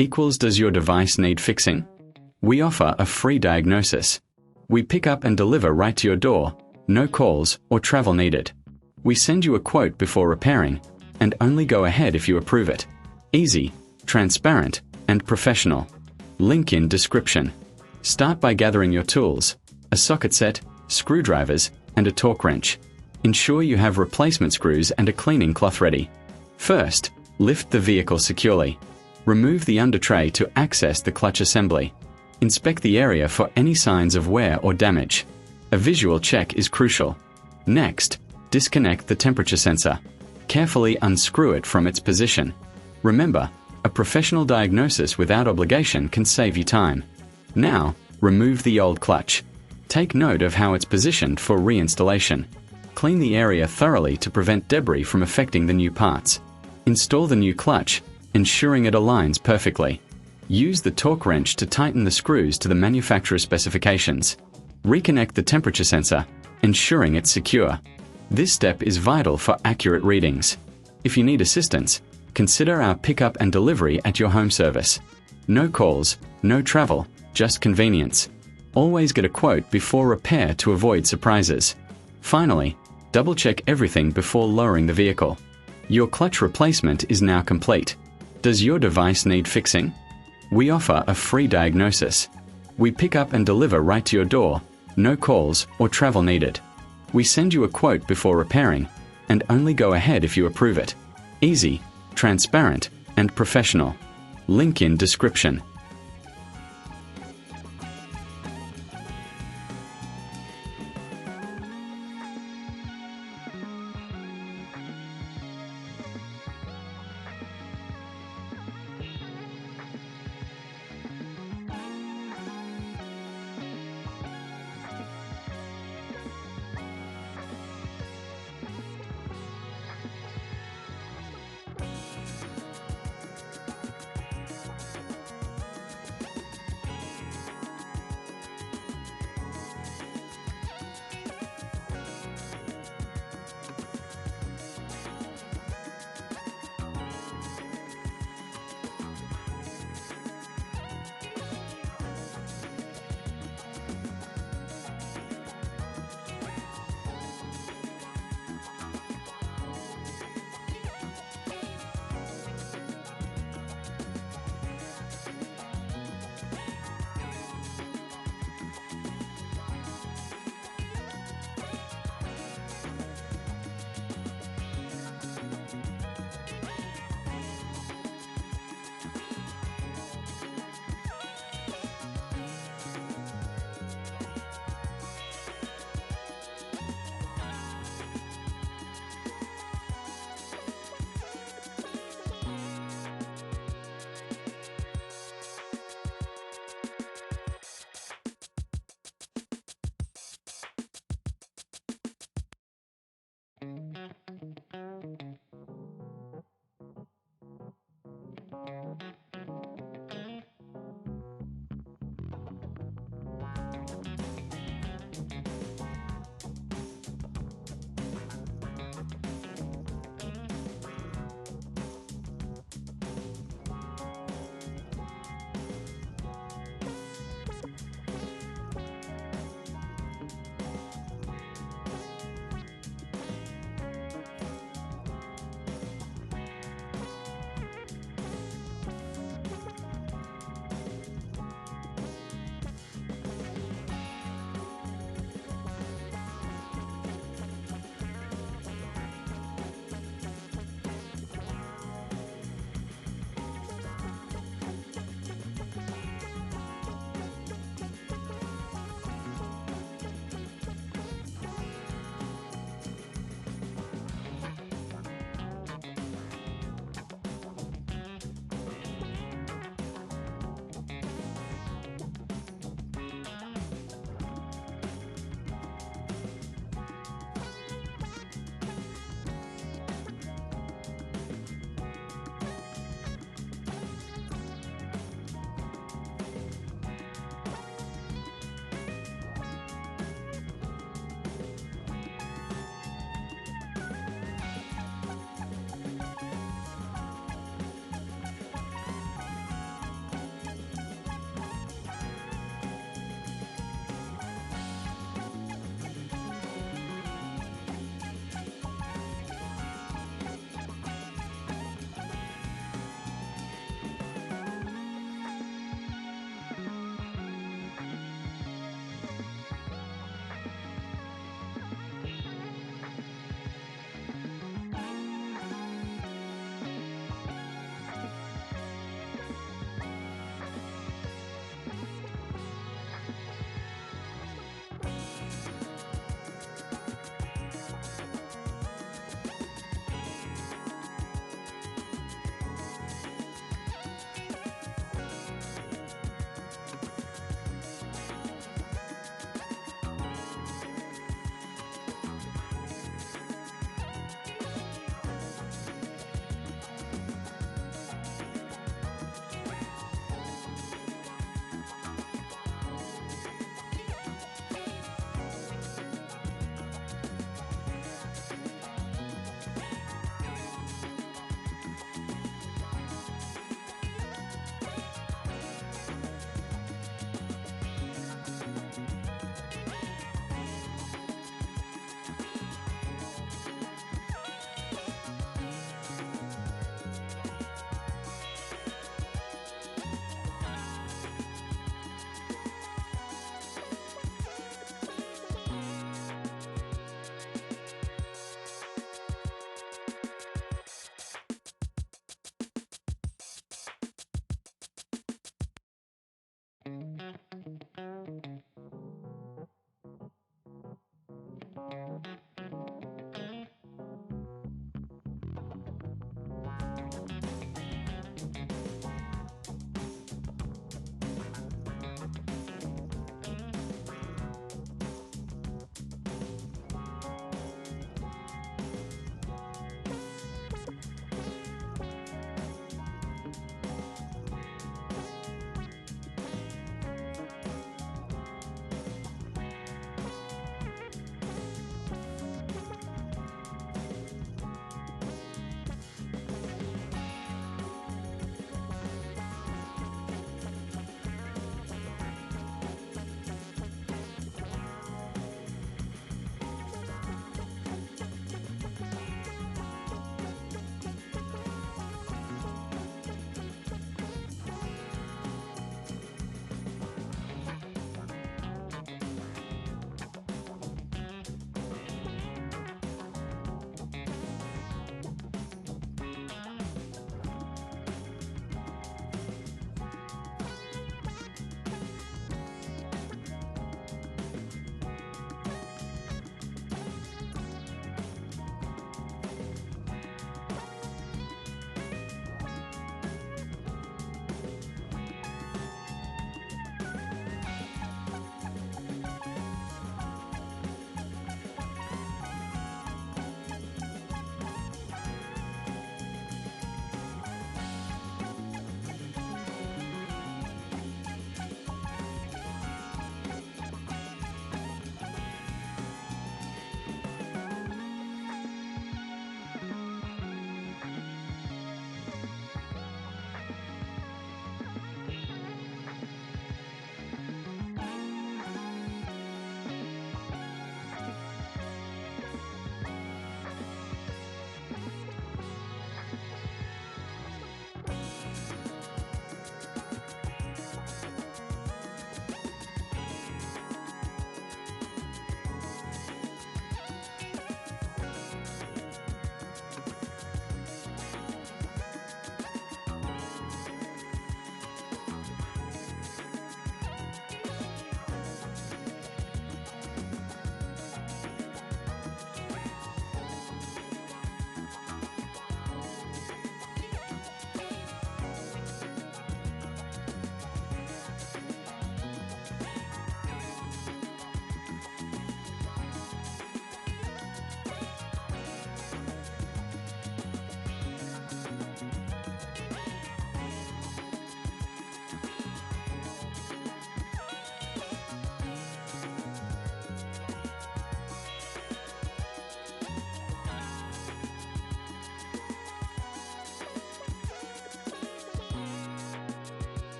equals does your device need fixing? We offer a free diagnosis. We pick up and deliver right to your door, no calls or travel needed. We send you a quote before repairing, and only go ahead if you approve it. Easy, transparent, and professional. Link in description. Start by gathering your tools, a socket set, screwdrivers, and a torque wrench. Ensure you have replacement screws and a cleaning cloth ready. First, lift the vehicle securely. Remove the under tray to access the clutch assembly. Inspect the area for any signs of wear or damage. A visual check is crucial. Next, disconnect the temperature sensor. Carefully unscrew it from its position. Remember, a professional diagnosis without obligation can save you time. Now, remove the old clutch. Take note of how it's positioned for reinstallation. Clean the area thoroughly to prevent debris from affecting the new parts. Install the new clutch, ensuring it aligns perfectly. Use the torque wrench to tighten the screws to the manufacturer's specifications. Reconnect the temperature sensor, ensuring it's secure. This step is vital for accurate readings. If you need assistance, consider our pickup and delivery at your home service. No calls, no travel, just convenience. Always get a quote before repair to avoid surprises. Finally, double-check everything before lowering the vehicle. Your clutch replacement is now complete. Does your device need fixing? We offer a free diagnosis. We pick up and deliver right to your door, no calls or travel needed. We send you a quote before repairing, and only go ahead if you approve it. Easy, transparent, and professional. Link in description.